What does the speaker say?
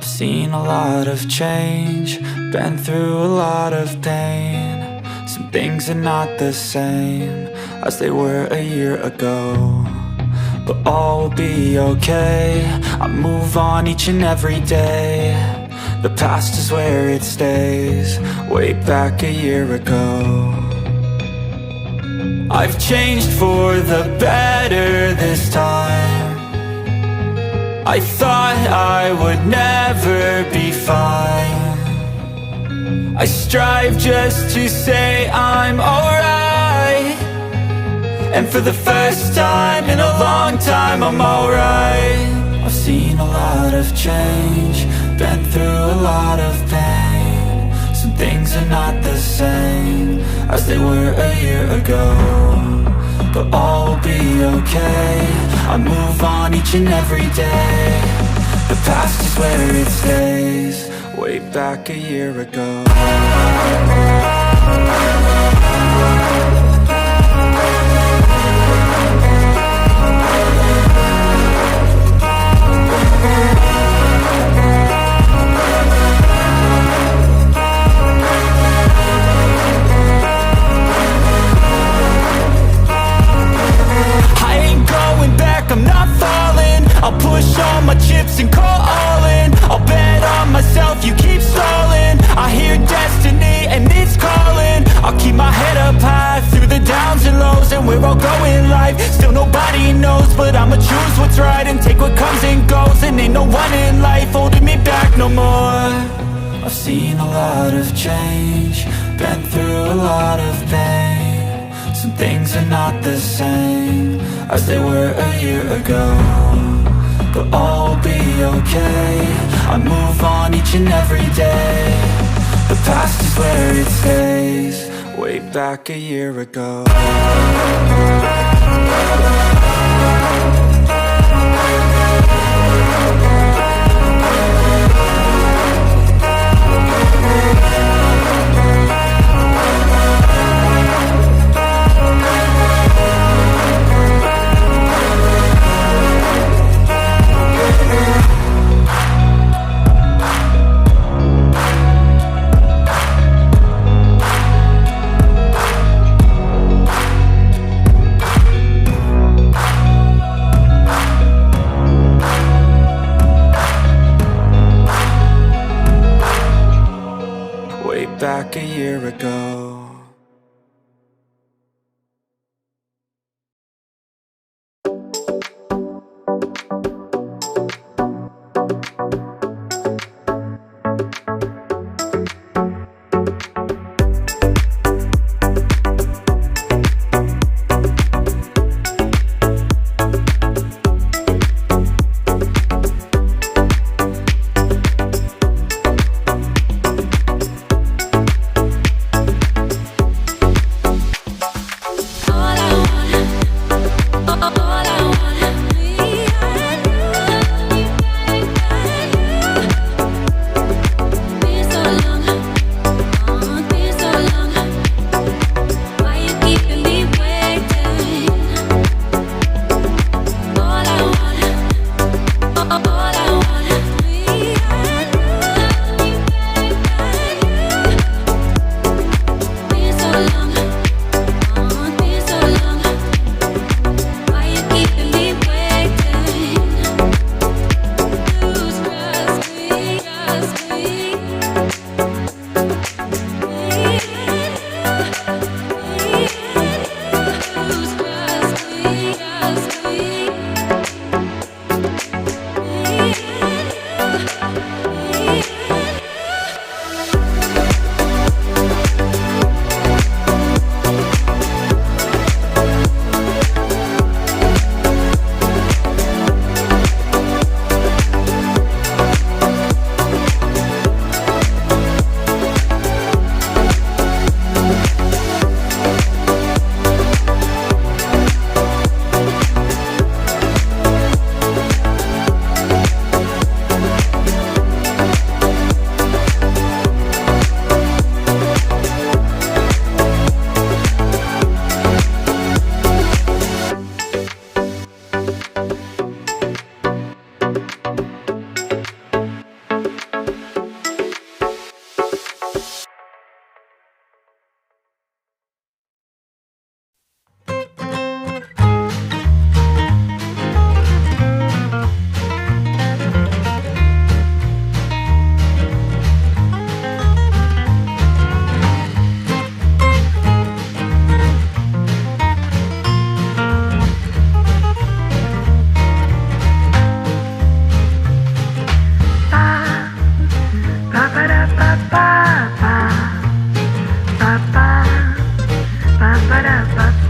I've seen a lot of change, been through a lot of pain. Some things are not the same as they were a year ago, but all will be okay. I move on each and every day. The past is where it stays, way back a year ago. I've changed for the better this time. I thought I would never be fine. I strive just to say I'm alright, and for the first time in a long time I'm alright. I've seen a lot of change, been through a lot of pain. Some things are not the same as they were a year ago, but all will be okay. I move on each and every day. The past is where it stays, way back a year ago. I'm not falling, I'll push all my chips and call all in. I'll bet on myself, you keep stalling. I hear destiny and it's calling. I'll keep my head up high through the downs and lows, and where I'll go in life, still nobody knows. But I'ma choose what's right and take what comes and goes, and ain't no one in life holding me back no more. I've seen a lot of change, been through a lot of pain. Some things are not the same as they were a year ago, but all will be okay. I move on each and every day. The past is where it stays, way back a year ago. Back a year ago. ba-da-ba.